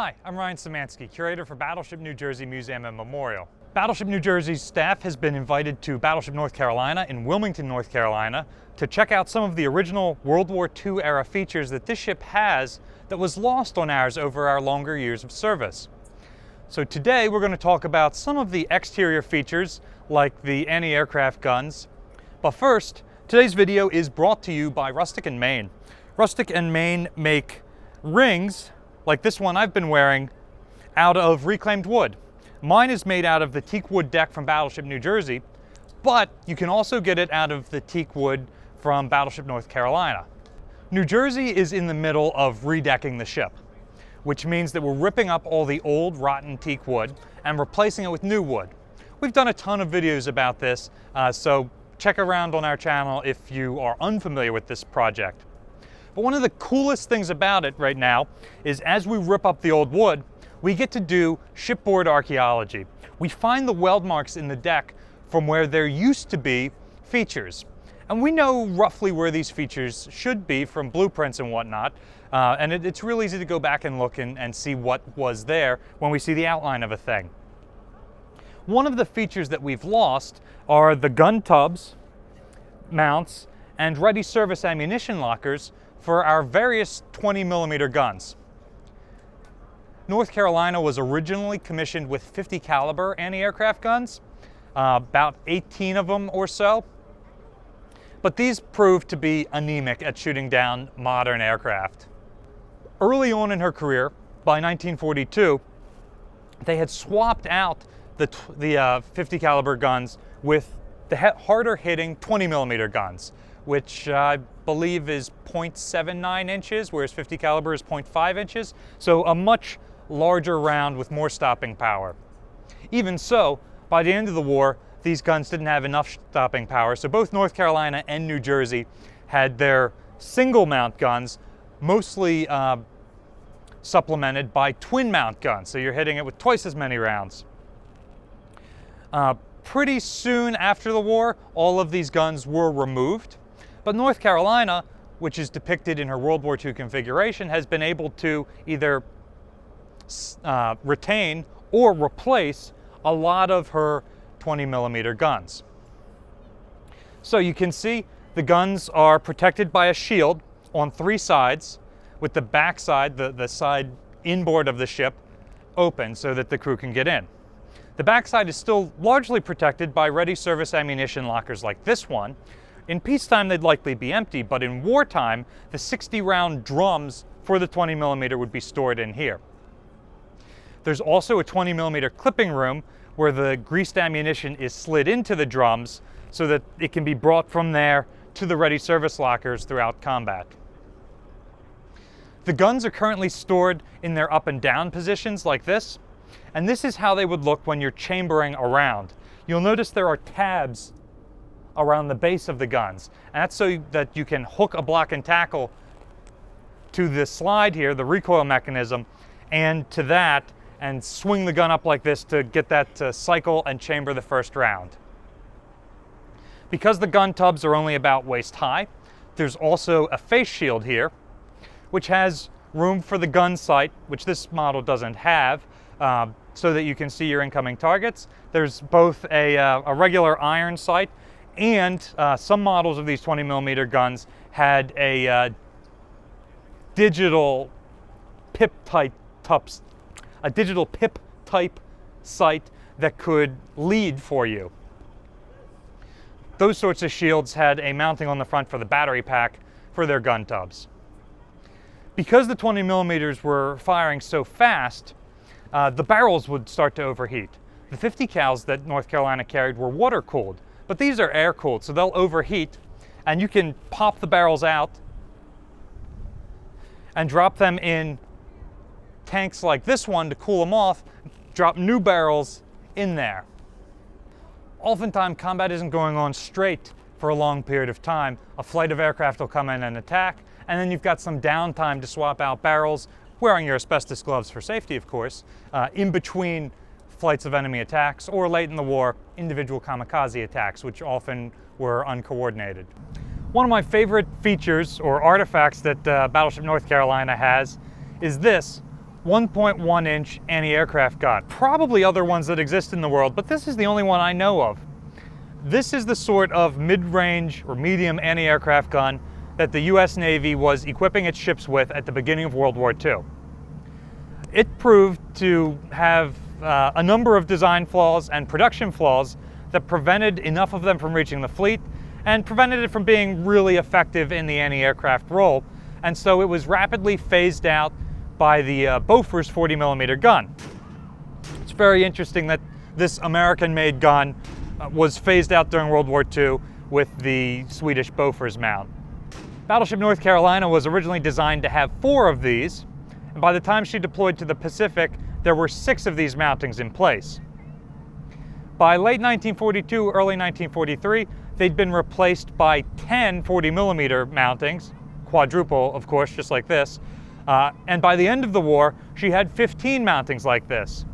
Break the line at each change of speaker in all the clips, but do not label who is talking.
Hi, I'm Ryan Szymanski, curator for Battleship New Jersey Museum and Memorial. Battleship New Jersey's staff has been invited to Battleship North Carolina in Wilmington, North Carolina to check out some of the original World War II era features that this ship has that was lost on ours over our longer years of service. So today we're going to talk about some of the exterior features like the anti-aircraft guns. But first, today's video is brought to you by Rustic & Main. Rustic & Main make rings like this one I've been wearing out of reclaimed wood. Mine is made out of the teak wood deck from Battleship New Jersey, but you can also get it out of the teak wood from Battleship North Carolina. New Jersey is in the middle of redecking the ship, which means that we're ripping up all the old rotten teak wood and replacing it with new wood. We've done a ton of videos about this, so check around on our channel if you are unfamiliar with this project. But one of the coolest things about it right now is as we rip up the old wood, we get to do shipboard archaeology. We find the weld marks in the deck from where there used to be features. And we know roughly where these features should be from blueprints and whatnot. And it's real easy to go back and look and see what was there when we see the outline of a thing. One of the features that we've lost are the gun tubs, mounts, and ready service ammunition lockers for our various 20mm guns. North Carolina was originally commissioned with 50 caliber anti-aircraft guns, about 18 of them or so. But these proved to be anemic at shooting down modern aircraft. Early on in her career, by 1942, they had swapped out the 50 caliber guns with the harder hitting 20mm guns, which I believe is 0.79 inches, whereas 50 caliber is 0.5 inches. So a much larger round with more stopping power. Even so, by the end of the war, these guns didn't have enough stopping power, so both North Carolina and New Jersey had their single mount guns mostly supplemented by twin mount guns, so you're hitting it with twice as many rounds. Pretty soon after the war, all of these guns were removed, but North Carolina, which is depicted in her World War II configuration, has been able to either retain or replace a lot of her 20mm guns. So you can see the guns are protected by a shield on three sides, with the back side, the side inboard of the ship, open so that the crew can get in. The backside is still largely protected by ready service ammunition lockers like this one. In peacetime, they'd likely be empty, but in wartime, the 60-round drums for the 20mm would be stored in here. There's also a 20mm clipping room where the greased ammunition is slid into the drums so that it can be brought from there to the ready service lockers throughout combat. The guns are currently stored in their up and down positions like this, and this is how they would look when you're chambering around. You'll notice there are tabs around the base of the guns, and that's so that you can hook a block and tackle to the slide here, the recoil mechanism, and to that, and swing the gun up like this to get that to cycle and chamber the first round. Because the gun tubs are only about waist high, there's also a face shield here, which has room for the gun sight, which this model doesn't have, so that you can see your incoming targets. There's both a regular iron sight, and some models of these 20mm guns had a digital pip type sight that could lead for you. Those sorts of shields had a mounting on the front for the battery pack for their gun tubs. Because the 20mm were firing so fast, the barrels would start to overheat. The 50 cals that North Carolina carried were water cooled, but these are air cooled, so they'll overheat, and you can pop the barrels out and drop them in tanks like this one to cool them off, drop new barrels in there. Oftentimes, combat isn't going on straight for a long period of time. A flight of aircraft will come in and attack, and then you've got some downtime to swap out barrels, wearing your asbestos gloves for safety, of course, in between flights of enemy attacks, or late in the war, individual kamikaze attacks, which often were uncoordinated. One of my favorite features or artifacts that Battleship North Carolina has is this, 1.1-inch anti-aircraft gun. Probably other ones that exist in the world, but this is the only one I know of. This is the sort of mid-range or medium anti-aircraft gun that the US Navy was equipping its ships with at the beginning of World War II. It proved to have a number of design flaws and production flaws that prevented enough of them from reaching the fleet and prevented it from being really effective in the anti-aircraft role, and so it was rapidly phased out by the Bofors 40mm gun. It's very interesting that this American-made gun was phased out during World War II with the Swedish Bofors mount. Battleship North Carolina was originally designed to have 4 of these, and by the time she deployed to the Pacific, there were 6 of these mountings in place. By late 1942, early 1943, they'd been replaced by 10 40mm mountings, quadruple, of course, just like this, and by the end of the war, she had 15 mountings like this.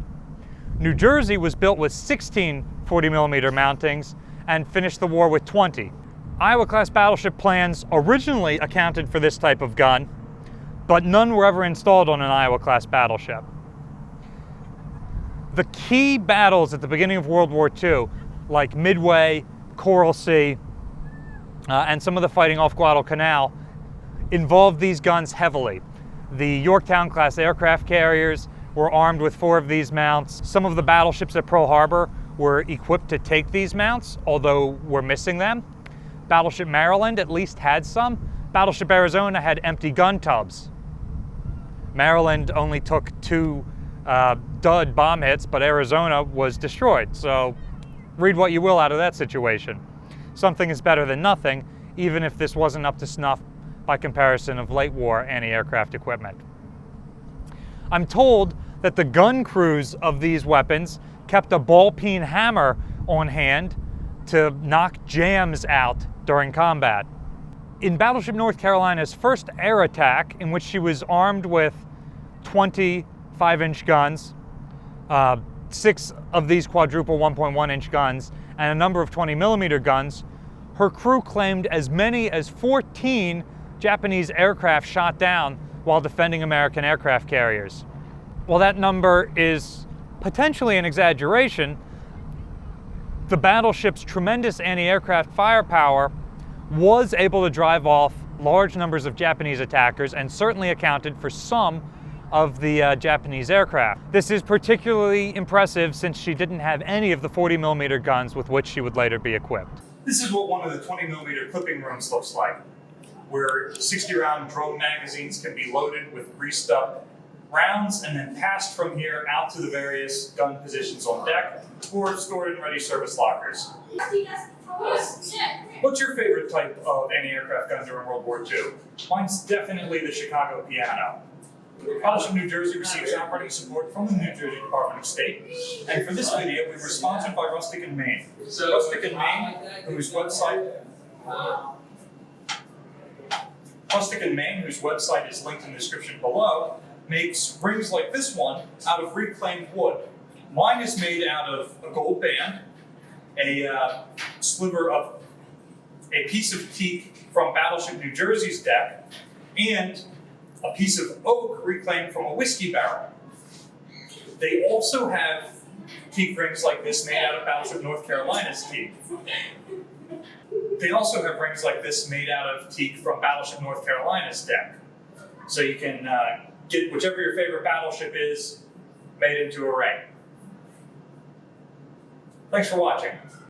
New Jersey was built with 16 40mm mountings and finished the war with 20. Iowa-class battleship plans originally accounted for this type of gun, but none were ever installed on an Iowa-class battleship. The key battles at the beginning of World War II, like Midway, Coral Sea, and some of the fighting off Guadalcanal, involved these guns heavily. The Yorktown-class aircraft carriers were armed with 4 of these mounts. Some of the battleships at Pearl Harbor were equipped to take these mounts, although we're missing them. Battleship Maryland at least had some. Battleship Arizona had empty gun tubs. Maryland only took 2 dud bomb hits, but Arizona was destroyed. So read what you will out of that situation. Something is better than nothing, even if this wasn't up to snuff by comparison of late war anti-aircraft equipment. I'm told that the gun crews of these weapons kept a ball-peen hammer on hand to knock jams out during combat. In Battleship North Carolina's first air attack, in which she was armed with 20 5-inch guns, 6 of these quadruple 1.1-inch guns, and a number of 20mm guns, her crew claimed as many as 14 Japanese aircraft shot down while defending American aircraft carriers. While that number is potentially an exaggeration, the battleship's tremendous anti-aircraft firepower was able to drive off large numbers of Japanese attackers and certainly accounted for some of the Japanese aircraft. This is particularly impressive since she didn't have any of the 40mm guns with which she would later be equipped.
This is what one of the 20mm clipping rooms looks like, where 60-round drone magazines can be loaded with greased up rounds and then passed from here out to the various gun positions on deck or stored in ready service lockers. What's your favorite type of anti-aircraft gun during World War II? Mine's definitely the Chicago Piano. Battleship New Jersey receives operating support from the New Jersey Department of State, and for this video we were sponsored by Rustic & Maine. Rustic & Maine, whose website is linked in the description below, makes rings like this one out of reclaimed wood. Mine is made out of a gold band, a sliver of a piece of teak from Battleship New Jersey's deck, and a piece of oak reclaimed from a whiskey barrel. They also have teak rings like this made out of Battleship North Carolina's teak. They also have rings like this made out of teak from Battleship North Carolina's deck. So you can get whichever your favorite battleship is made into a ring. Thanks for watching.